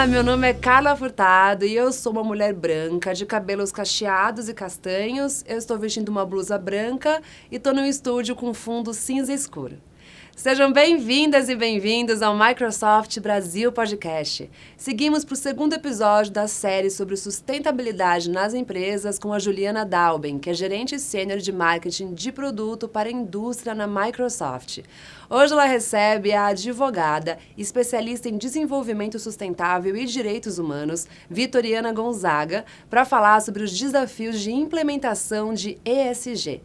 Olá, meu nome é Carla Furtado e eu sou uma mulher branca de cabelos cacheados e castanhos. Eu estou vestindo uma blusa branca e estou no estúdio com fundo cinza escuro. Sejam bem-vindas e bem-vindos ao Microsoft Brasil Podcast. Seguimos para o segundo episódio da série sobre sustentabilidade nas empresas com a Juliana Dalben, que é gerente sênior de marketing de produto para a indústria na Microsoft. Hoje ela recebe a advogada, especialista em desenvolvimento sustentável e direitos humanos, Vitoriana Gonzaga, para falar sobre os desafios de implementação de ESG.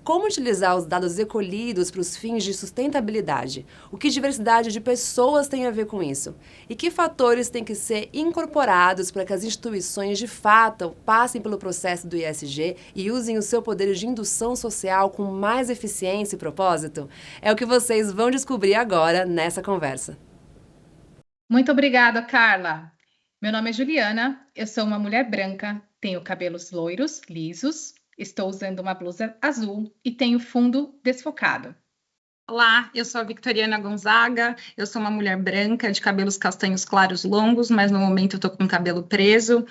Como utilizar os dados recolhidos para os fins de sustentabilidade? O que diversidade de pessoas tem a ver com isso? E que fatores têm que ser incorporados para que as instituições de fato passem pelo processo do ESG e usem o seu poder de indução social com mais eficiência e propósito? É o que vocês vão descobrir agora nessa conversa. Muito obrigada, Carla. Meu nome é Juliana, eu sou uma mulher branca, tenho cabelos loiros, lisos, estou usando uma blusa azul e tenho fundo desfocado. Olá, eu sou a Vitoriana Gonzaga, eu sou uma mulher branca de cabelos castanhos claros longos, mas no momento eu tô com o cabelo preso,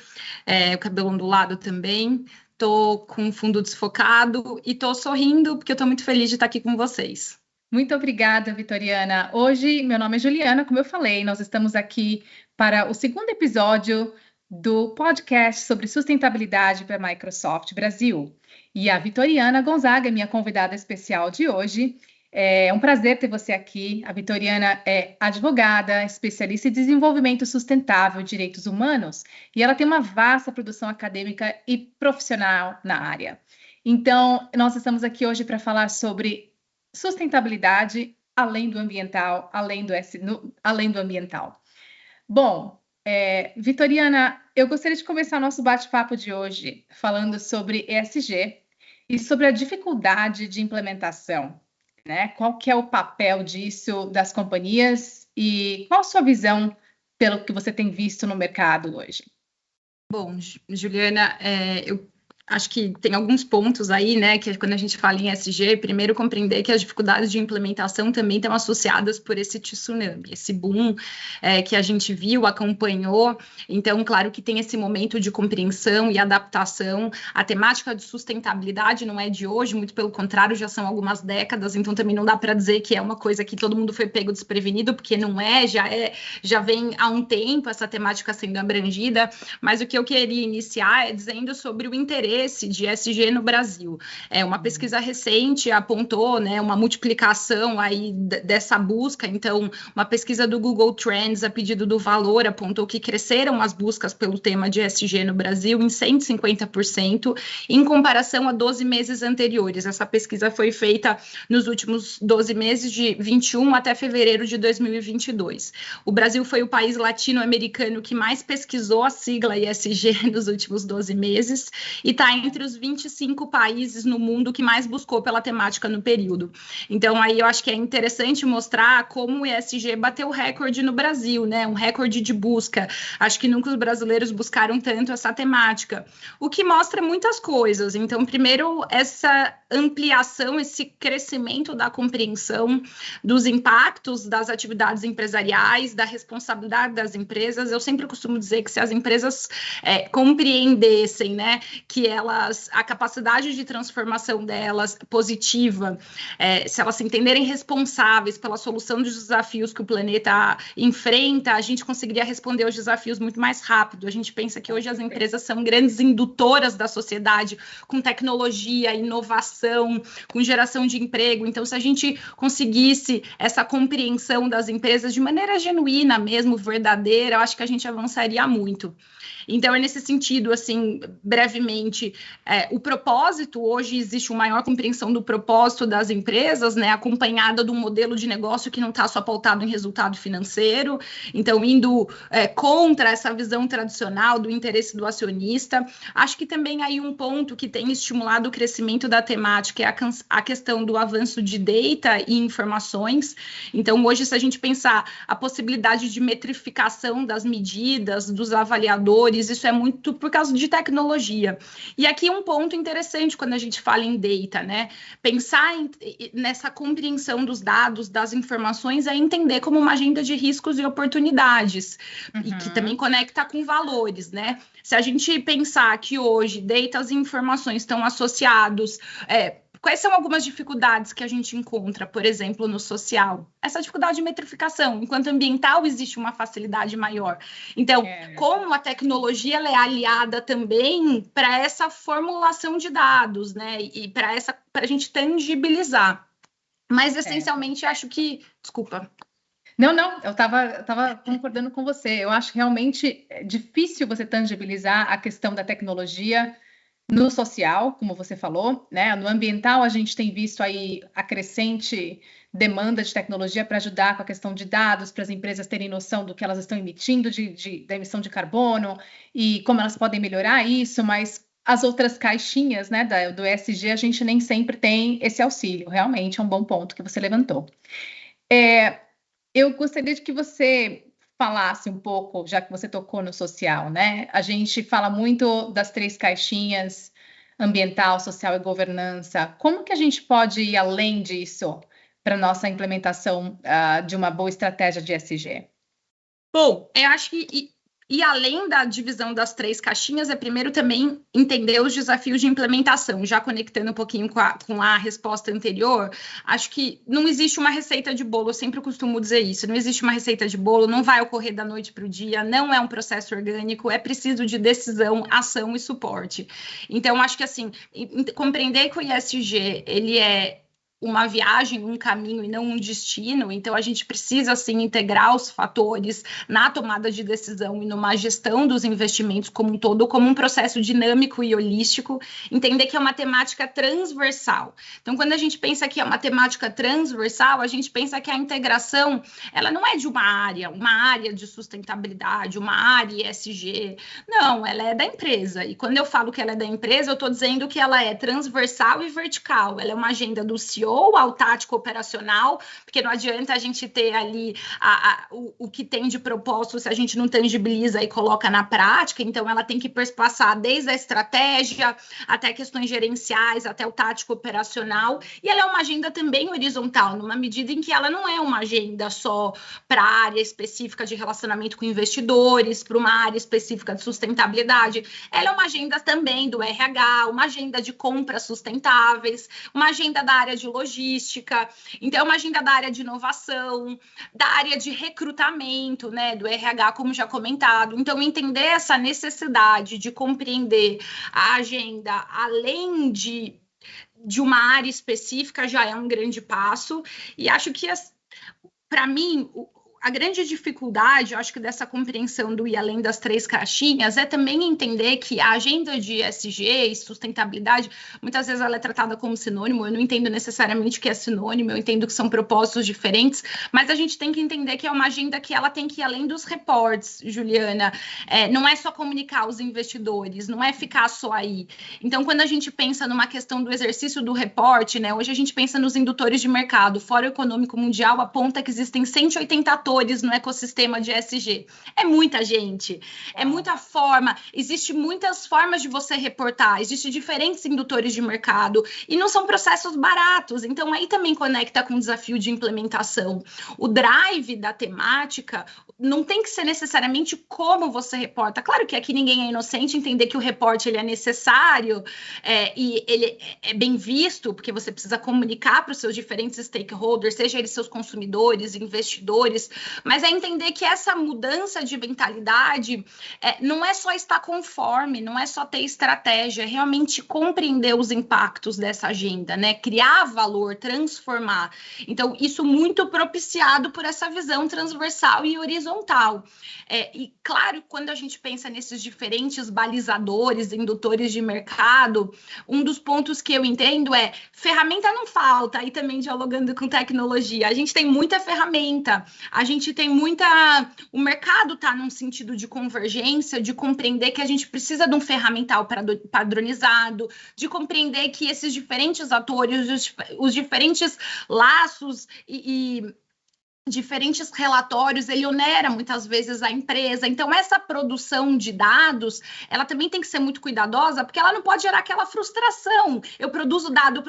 o cabelo ondulado também, tô com o fundo desfocado e tô sorrindo porque eu tô muito feliz de estar aqui com vocês. Muito obrigada, Vitoriana. Hoje, meu nome é Juliana, como eu falei, nós estamos aqui para o segundo episódio do podcast sobre sustentabilidade para a Microsoft Brasil. E a Vitoriana Gonzaga é minha convidada especial de hoje. É um prazer ter você aqui. A Vitoriana é advogada, especialista em desenvolvimento sustentável e direitos humanos, e ela tem uma vasta produção acadêmica e profissional na área. Então, nós estamos aqui hoje para falar sobre sustentabilidade além do ambiental, além do ambiental. Bom, Vitoriana, eu gostaria de começar o nosso bate-papo de hoje falando sobre ESG e sobre a dificuldade de implementação, né? Qual que é o papel disso das companhias e qual a sua visão pelo que você tem visto no mercado hoje? Bom, Juliana, eu acho que tem alguns pontos aí, né, que quando a gente fala em ESG, primeiro compreender que as dificuldades de implementação também estão associadas por esse tsunami, esse boom que a gente viu, acompanhou. Então, claro que tem esse momento de compreensão e adaptação. A temática de sustentabilidade não é de hoje, muito pelo contrário, já são algumas décadas, então também não dá para dizer que é uma coisa que todo mundo foi pego desprevenido, porque não já vem há um tempo essa temática sendo abrangida, mas o que eu queria iniciar é dizendo sobre o interesse de ESG no Brasil. Uma pesquisa recente apontou, né, uma multiplicação aí dessa busca. Então, uma pesquisa do Google Trends, a pedido do Valor, apontou que cresceram as buscas pelo tema de ESG no Brasil em 150%, em comparação a 12 meses anteriores. Essa pesquisa foi feita nos últimos 12 meses, de 21 até fevereiro de 2022. O Brasil foi o país latino-americano que mais pesquisou a sigla ESG nos últimos 12 meses e está entre os 25 países no mundo que mais buscou pela temática no período. Então, aí eu acho que é interessante mostrar como o ESG bateu recorde no Brasil, né? Um recorde de busca. Acho que nunca os brasileiros buscaram tanto essa temática, o que mostra muitas coisas. Então, primeiro, essa ampliação, esse crescimento da compreensão dos impactos das atividades empresariais, da responsabilidade das empresas. Eu sempre costumo dizer que se as empresas compreendessem, né, que a capacidade de transformação delas positiva, se elas se entenderem responsáveis pela solução dos desafios que o planeta enfrenta, a gente conseguiria responder aos desafios muito mais rápido. A gente pensa que hoje as empresas são grandes indutoras da sociedade, com tecnologia, inovação, com geração de emprego. Então, se a gente conseguisse essa compreensão das empresas de maneira genuína mesmo, verdadeira, eu acho que a gente avançaria muito. Então, é nesse sentido, assim, brevemente, o propósito, hoje existe uma maior compreensão do propósito das empresas, né, acompanhada de um modelo de negócio que não está só pautado em resultado financeiro, então, indo contra essa visão tradicional do interesse do acionista. Acho que também aí um ponto que tem estimulado o crescimento da temática é a questão do avanço de data e informações. Então, hoje, se a gente pensar a possibilidade de metrificação das medidas, dos avaliadores, valores, isso é muito por causa de tecnologia. E aqui um ponto interessante quando a gente fala em data, né? Pensar nessa compreensão dos dados, das informações, é entender como uma agenda de riscos e oportunidades, e que também conecta com valores, né? Se a gente pensar que hoje datas e informações estão associados, quais são algumas dificuldades que a gente encontra, por exemplo, no social? Essa dificuldade de metrificação, enquanto ambiental existe uma facilidade maior. Então, como a tecnologia ela é aliada também para essa formulação de dados, né? E para a gente tangibilizar. Mas, essencialmente, acho que... Desculpa. Não, eu estava concordando com você. Eu acho realmente difícil você tangibilizar a questão da tecnologia no social, como você falou, né? No ambiental, a gente tem visto aí a crescente demanda de tecnologia para ajudar com a questão de dados, para as empresas terem noção do que elas estão emitindo da emissão de carbono e como elas podem melhorar isso, mas as outras caixinhas, né, do ESG, a gente nem sempre tem esse auxílio. Realmente é um bom ponto que você levantou. Eu gostaria de que você falasse um pouco, já que você tocou no social, né? A gente fala muito das 3 caixinhas, ambiental, social e governança. Como que a gente pode ir além disso para a nossa implementação de uma boa estratégia de ESG? Bom, eu acho que e além da divisão das 3 caixinhas, primeiro também entender os desafios de implementação. Já conectando um pouquinho com a resposta anterior, acho que não existe uma receita de bolo, eu sempre costumo dizer isso, não existe uma receita de bolo, não vai ocorrer da noite para o dia, não é um processo orgânico, é preciso de decisão, ação e suporte. Então, acho que assim, compreender que o ESG, ele é uma viagem, um caminho e não um destino, então a gente precisa, assim, integrar os fatores na tomada de decisão e numa gestão dos investimentos como um todo, como um processo dinâmico e holístico, entender que é uma temática transversal. Então, quando a gente pensa que é uma temática transversal, a gente pensa que a integração, ela não é de uma área de sustentabilidade, uma área ESG, não, ela é da empresa, e quando eu falo que ela é da empresa, eu estou dizendo que ela é transversal e vertical, ela é uma agenda do CEO, ao tático operacional, porque não adianta a gente ter ali o que tem de propósito se a gente não tangibiliza e coloca na prática, então ela tem que passar desde a estratégia até questões gerenciais, até o tático operacional, e ela é uma agenda também horizontal, numa medida em que ela não é uma agenda só para a área específica de relacionamento com investidores, para uma área específica de sustentabilidade, ela é uma agenda também do RH, uma agenda de compras sustentáveis, uma agenda da área de logística, então é uma agenda da área de inovação, da área de recrutamento, né, do RH, como já comentado. Então, entender essa necessidade de compreender a agenda além de uma área específica já é um grande passo, e acho que, para mim, a grande dificuldade, eu acho que dessa compreensão do ir além das 3 caixinhas é também entender que a agenda de ESG e sustentabilidade, muitas vezes ela é tratada como sinônimo, eu não entendo necessariamente o que é sinônimo, eu entendo que são propósitos diferentes, mas a gente tem que entender que é uma agenda que ela tem que ir além dos reportes, Juliana, não é só comunicar aos investidores, não é ficar só aí. Então, quando a gente pensa numa questão do exercício do reporte, né, hoje a gente pensa nos indutores de mercado, o Fórum Econômico Mundial aponta que existem 180 atores no ecossistema de ESG. É muita gente, é muita forma, existe muitas formas de você reportar, existem diferentes indutores de mercado e não são processos baratos, então aí também conecta com o desafio de implementação. O drive da temática não tem que ser necessariamente como você reporta. Claro que aqui ninguém é inocente, entender que o reporte ele é necessário e ele é bem visto, porque você precisa comunicar para os seus diferentes stakeholders, seja eles seus consumidores, investidores, mas é entender que essa mudança de mentalidade não é só estar conforme, não é só ter estratégia, é realmente compreender os impactos dessa agenda, né? Criar valor, transformar. Então, isso muito propiciado por essa visão transversal e horizontal. E, claro, quando a gente pensa nesses diferentes balizadores, indutores de mercado, um dos pontos que eu entendo é ferramenta não falta, aí também dialogando com tecnologia. A gente tem muita ferramenta, a gente tem muita... O mercado está num sentido de convergência, de compreender que a gente precisa de um ferramental padronizado, de compreender que esses diferentes atores, os diferentes laços e diferentes relatórios, ele onera muitas vezes a empresa. Então, essa produção de dados, ela também tem que ser muito cuidadosa, porque ela não pode gerar aquela frustração. Eu produzo dado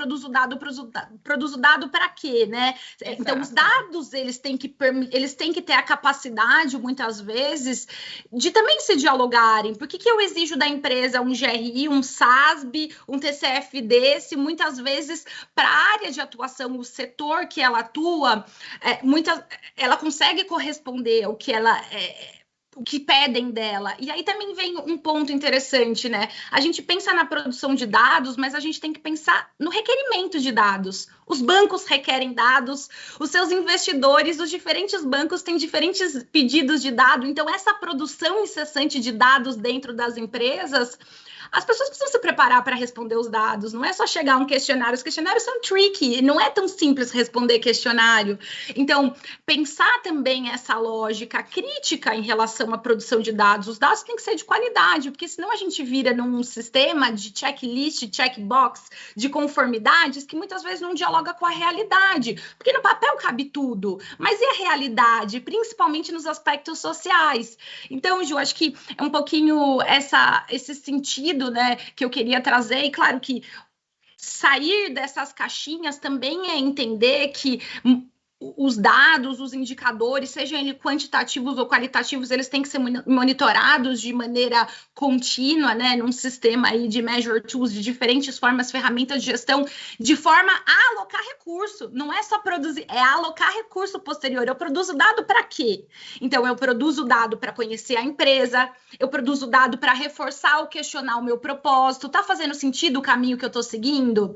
para quê, né? Exato. Então, os dados, eles têm que ter a capacidade, muitas vezes, de também se dialogarem. Por que eu exijo da empresa um GRI, um SASB, um TCFD, se muitas vezes, para a área de atuação, o setor que ela atua, ela consegue corresponder ao que o que pedem dela. E aí também vem um ponto interessante, né? A gente pensa na produção de dados, mas a gente tem que pensar no requerimento de dados. Os bancos requerem dados, os seus investidores, os diferentes bancos têm diferentes pedidos de dado. Então, essa produção incessante de dados dentro das empresas, as pessoas precisam se preparar para responder os dados, não é só chegar a um questionário, os questionários são tricky, não é tão simples responder questionário. Então, pensar também essa lógica crítica em relação à produção de dados, os dados têm que ser de qualidade, porque senão a gente vira num sistema de checklist, checkbox, de conformidades, que muitas vezes não dialoga com a realidade, porque no papel cabe tudo, mas e a realidade, principalmente nos aspectos sociais? Então, Ju, acho que é um pouquinho esse sentido, né, que eu queria trazer, e claro que sair dessas caixinhas também é entender que os dados, os indicadores, sejam eles quantitativos ou qualitativos, eles têm que ser monitorados de maneira contínua, né, num sistema aí de measure tools, de diferentes formas, ferramentas de gestão, de forma a alocar recurso. Não é só produzir, é alocar recurso posterior. Eu produzo dado para quê? Então, eu produzo dado para conhecer a empresa, eu produzo dado para reforçar ou questionar o meu propósito. Tá fazendo sentido o caminho que eu estou seguindo?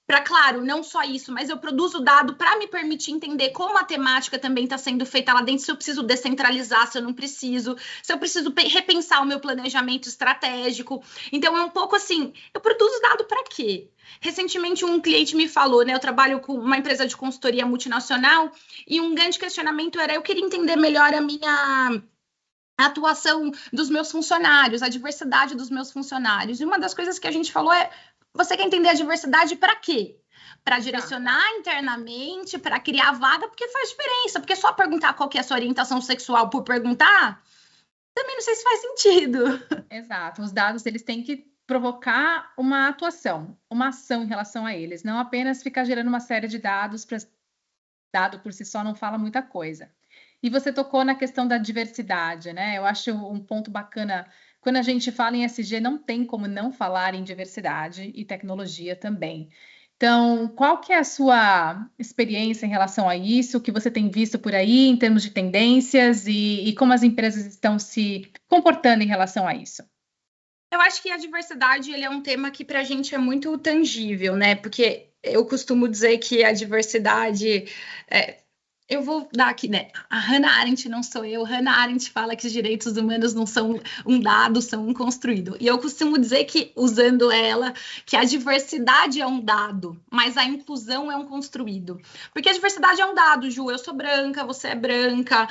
Para, claro, não só isso, mas eu produzo dado para me permitir entender como a temática também está sendo feita lá dentro, se eu preciso descentralizar, se eu não preciso, se eu preciso repensar o meu planejamento estratégico. Então, é um pouco assim, eu produzo dado para quê? Recentemente, um cliente me falou, né? Eu trabalho com uma empresa de consultoria multinacional e um grande questionamento era, eu queria entender melhor a atuação dos meus funcionários, a diversidade dos meus funcionários. E uma das coisas que a gente falou é, você quer entender a diversidade para quê? Para direcionar internamente, para criar vaga, porque faz diferença. Porque só perguntar qual que é a sua orientação sexual por perguntar, também não sei se faz sentido. Exato. Os dados, eles têm que provocar uma atuação, uma ação em relação a eles. Não apenas ficar gerando uma série de dados, dado por si só não fala muita coisa. E você tocou na questão da diversidade, né? Eu acho um ponto bacana. Quando a gente fala em ESG, não tem como não falar em diversidade e tecnologia também. Então, qual que é a sua experiência em relação a isso, o que você tem visto por aí em termos de tendências e como as empresas estão se comportando em relação a isso? Eu acho que a diversidade ele é um tema que para a gente é muito tangível, né? Porque eu costumo dizer que a diversidade... Eu vou dar aqui, né? A Hannah Arendt não sou eu. Hannah Arendt fala que os direitos humanos não são um dado, são um construído. E eu costumo dizer que, usando ela, que a diversidade é um dado, mas a inclusão é um construído. Porque a diversidade é um dado, Ju. Eu sou branca, você é branca,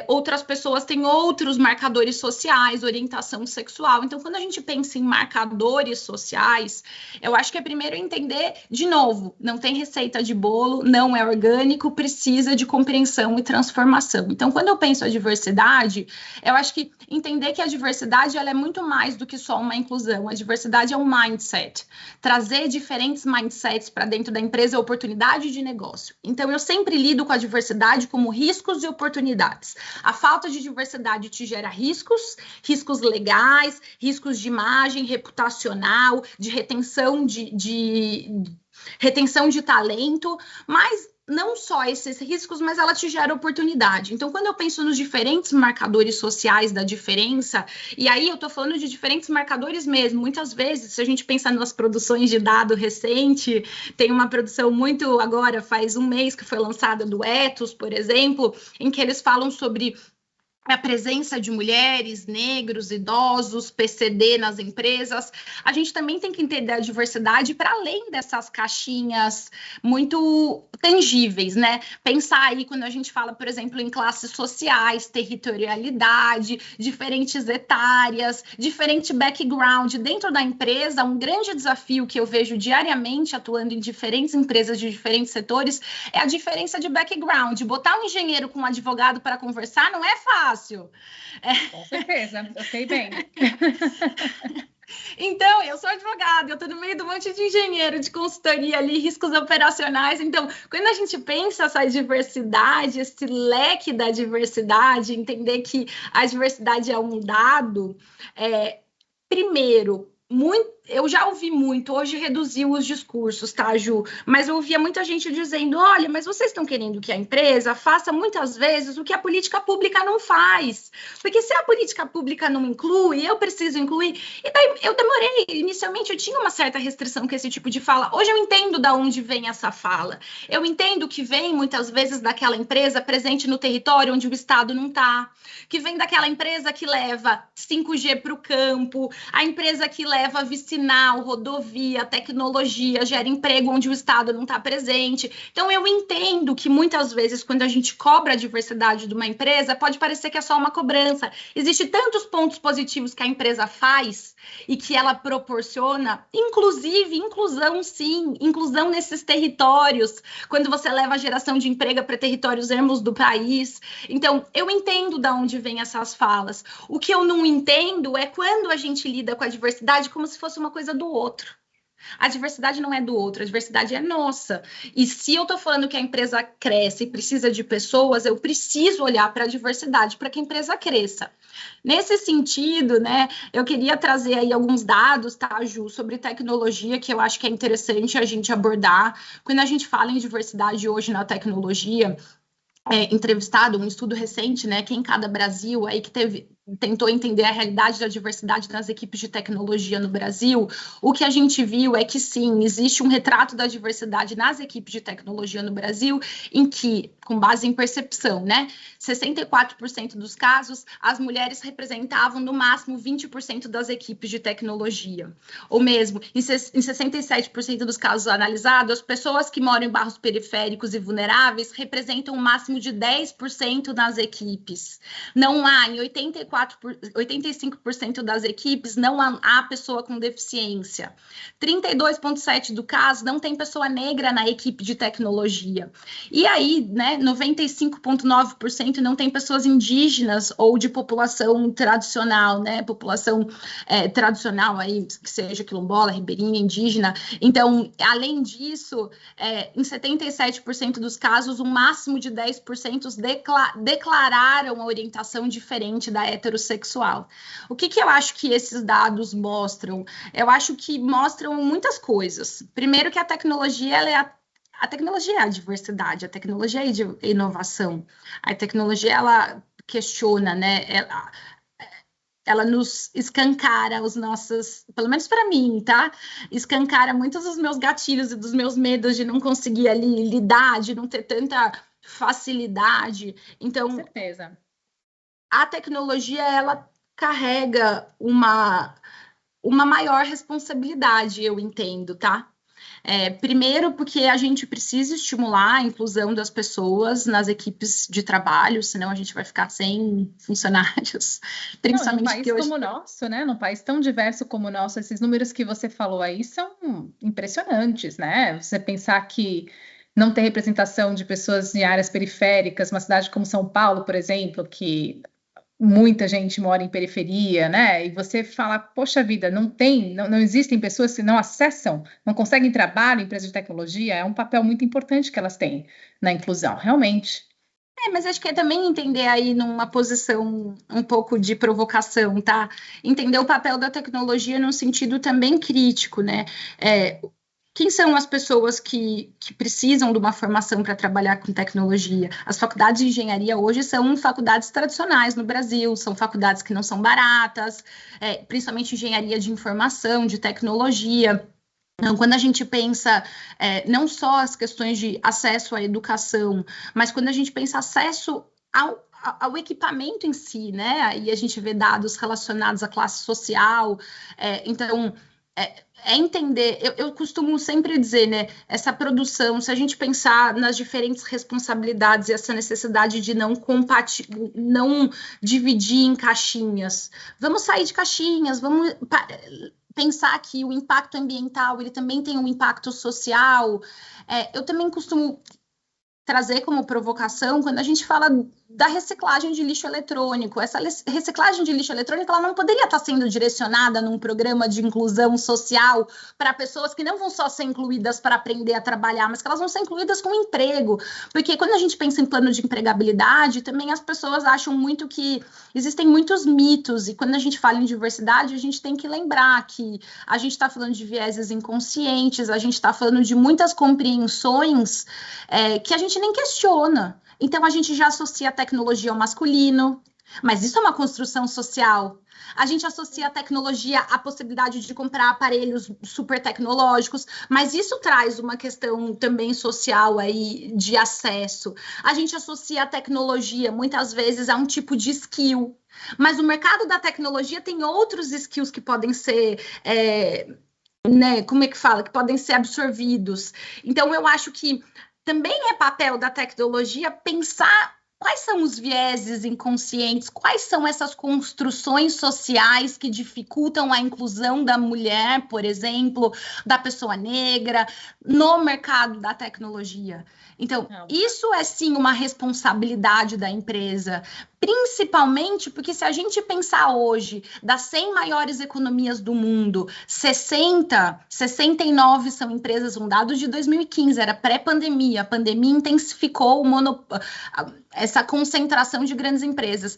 outras pessoas têm outros marcadores sociais, orientação sexual. Então, quando a gente pensa em marcadores sociais, eu acho que é primeiro entender, de novo, não tem receita de bolo, não é orgânico, precisa de compreensão e transformação. Então, quando eu penso a diversidade, eu acho que entender que a diversidade ela é muito mais do que só uma inclusão. A diversidade é um mindset. Trazer diferentes mindsets para dentro da empresa é oportunidade de negócio. Então, eu sempre lido com a diversidade como riscos e oportunidades. A falta de diversidade te gera riscos legais, riscos de imagem reputacional, de retenção retenção de talento, mas não só esses riscos, mas ela te gera oportunidade. Então, quando eu penso nos diferentes marcadores sociais da diferença, e aí eu tô falando de diferentes marcadores mesmo, muitas vezes, se a gente pensar nas produções de dado recente, tem uma produção muito agora, faz um mês que foi lançada do Ethos, por exemplo, em que eles falam sobre a presença de mulheres, negros, idosos, PCD nas empresas. A gente também tem que entender a diversidade para além dessas caixinhas muito tangíveis, né? Pensar aí quando a gente fala, por exemplo, em classes sociais, territorialidade, diferentes etárias, diferente background dentro da empresa. Um grande desafio que eu vejo diariamente atuando em diferentes empresas de diferentes setores é a diferença de background. Botar um engenheiro com um advogado para conversar não é fácil. Com certeza, eu sei bem. Então, eu sou advogada, eu estou no meio de um monte de engenheiro, de consultoria ali, riscos operacionais. Então, quando a gente pensa essa diversidade, esse leque da diversidade, entender que a diversidade é um dado, primeiro, eu já ouvi muito, hoje reduziu os discursos, tá, Ju? Mas eu ouvia muita gente dizendo, olha, mas vocês estão querendo que a empresa faça muitas vezes o que a política pública não faz. Porque se a política pública não inclui, eu preciso incluir. E daí eu demorei, inicialmente eu tinha uma certa restrição com esse tipo de fala. Hoje eu entendo de onde vem essa fala. Eu entendo que vem muitas vezes daquela empresa presente no território onde o Estado não está, que vem daquela empresa que leva 5G para o campo, a empresa que leva vicinal, rodovia, tecnologia, gera emprego onde o Estado não está presente. Então, eu entendo que muitas vezes, quando a gente cobra a diversidade de uma empresa, pode parecer que é só uma cobrança. Existem tantos pontos positivos que a empresa faz e que ela proporciona, inclusive inclusão, sim, inclusão nesses territórios, quando você leva a geração de emprego para territórios ermos do país. Então, eu entendo de onde vêm essas falas. O que eu não entendo é quando a gente lida com a diversidade como se fosse uma coisa do outro. A diversidade não é do outro, a diversidade é nossa. E se eu estou falando que a empresa cresce e precisa de pessoas, eu preciso olhar para a diversidade para que a empresa cresça. Nesse sentido, né, eu queria trazer aí alguns dados, tá, Ju, sobre tecnologia, que eu acho que é interessante a gente abordar. Quando a gente fala em diversidade hoje na tecnologia, entrevistado, um estudo recente, né, Quem Cada Brasil, aí que tentou entender a realidade da diversidade nas equipes de tecnologia no Brasil, o que a gente viu é que sim, existe um retrato da diversidade nas equipes de tecnologia no Brasil, em que, com base em percepção, né, 64% dos casos, as mulheres representavam no máximo 20% das equipes de tecnologia. Ou mesmo, em 67% dos casos analisados, as pessoas que moram em bairros periféricos e vulneráveis representam o máximo de 10% nas equipes. Não há, em 85% das equipes, não há pessoa com deficiência. 32,7% do caso não tem pessoa negra na equipe de tecnologia. E aí, né, 95,9% não tem pessoas indígenas ou de população tradicional, né, população tradicional aí, que seja quilombola, ribeirinha, indígena. Então, além disso, em 77% dos casos, um máximo de 10% declararam a orientação diferente da heterossexual. O que eu acho que esses dados mostram? Eu acho que mostram muitas coisas. Primeiro que a tecnologia, a tecnologia é a diversidade, a tecnologia é a inovação. A tecnologia, ela questiona, né? Ela nos escancara os nossos, pelo menos para mim, tá? Escancara muitos dos meus gatilhos e dos meus medos de não conseguir ali lidar, de não ter tanta facilidade. Então, com certeza. A tecnologia, ela carrega uma maior responsabilidade, eu entendo, tá? Primeiro, porque a gente precisa estimular a inclusão das pessoas nas equipes de trabalho, senão a gente vai ficar sem funcionários. Principalmente num país como o nosso, né? Num país tão diverso como o nosso, esses números que você falou aí são impressionantes, né? Você pensar que não ter representação de pessoas em áreas periféricas, uma cidade como São Paulo, por exemplo, que muita gente mora em periferia, né? E você fala, poxa vida, não existem pessoas que não acessam, não conseguem trabalho em empresas de tecnologia, é um papel muito importante que elas têm na inclusão, realmente. Mas acho que é também entender aí numa posição um pouco de provocação, tá? Entender o papel da tecnologia num sentido também crítico, né? Quem são as pessoas que precisam de uma formação para trabalhar com tecnologia? As faculdades de engenharia hoje são faculdades tradicionais no Brasil, são faculdades que não são baratas, principalmente engenharia de informação, de tecnologia. Então, quando a gente pensa não só as questões de acesso à educação, mas quando a gente pensa acesso ao equipamento em si, né? Aí a gente vê dados relacionados à classe social, então entender, eu costumo sempre dizer, né, essa produção, se a gente pensar nas diferentes responsabilidades e essa necessidade de não dividir em caixinhas, vamos sair de caixinhas, vamos pensar que o impacto ambiental, ele também tem um impacto social. Eu também costumo trazer como provocação quando a gente fala da reciclagem de lixo eletrônico. Essa reciclagem de lixo eletrônico, ela não poderia estar sendo direcionada num programa de inclusão social para pessoas que não vão só ser incluídas para aprender a trabalhar, mas que elas vão ser incluídas com emprego. Porque quando a gente pensa em plano de empregabilidade, também as pessoas acham muito que existem muitos mitos, e quando a gente fala em diversidade, a gente tem que lembrar que a gente está falando de vieses inconscientes, a gente está falando de muitas compreensões que a gente nem questiona. Então, a gente já associa a tecnologia ao masculino, mas isso é uma construção social. A gente associa a tecnologia à possibilidade de comprar aparelhos super tecnológicos, mas isso traz uma questão também social aí de acesso. A gente associa a tecnologia, muitas vezes, a um tipo de skill, mas o mercado da tecnologia tem outros skills que podem ser... que podem ser absorvidos. Então, eu acho que também é papel da tecnologia pensar quais são os vieses inconscientes, quais são essas construções sociais que dificultam a inclusão da mulher, por exemplo, da pessoa negra, no mercado da tecnologia. Então, isso é sim uma responsabilidade da empresa, principalmente porque se a gente pensar hoje, das 100 maiores economias do mundo, 69 são empresas, um dado de 2015, era pré-pandemia, a pandemia intensificou essa concentração de grandes empresas.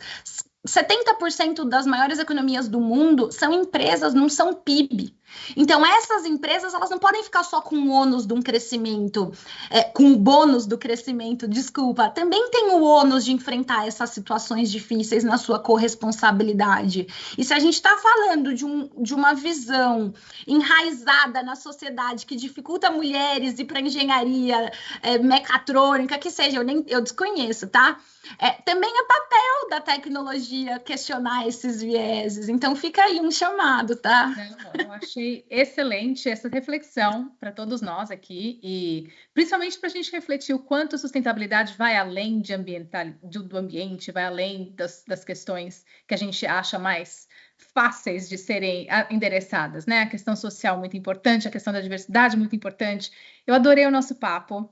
70% das maiores economias do mundo são empresas, não são PIB. Então, essas empresas, elas não podem ficar só com o ônus de um crescimento, com o bônus do crescimento, desculpa. Também tem o ônus de enfrentar essas situações difíceis na sua corresponsabilidade. E se a gente está falando de uma visão enraizada na sociedade que dificulta mulheres ir para engenharia, mecatrônica, que seja, eu desconheço, tá? Também é papel da tecnologia questionar esses vieses. Então, fica aí um chamado, tá? Eu achei excelente essa reflexão para todos nós aqui, e principalmente para a gente refletir o quanto a sustentabilidade vai além do ambiente, vai além das questões que a gente acha mais fáceis de serem endereçadas, né? A questão social muito importante, a questão da diversidade muito importante. Eu adorei o nosso papo.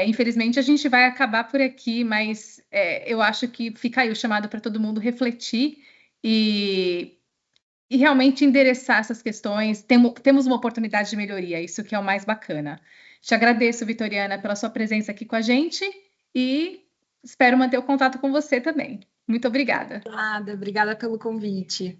Infelizmente, a gente vai acabar por aqui, mas eu acho que fica aí o chamado para todo mundo refletir e realmente endereçar essas questões. Temos uma oportunidade de melhoria, isso que é o mais bacana. Te agradeço, Vitoriana, pela sua presença aqui com a gente e espero manter o contato com você também. Muito obrigada. Obrigada pelo convite.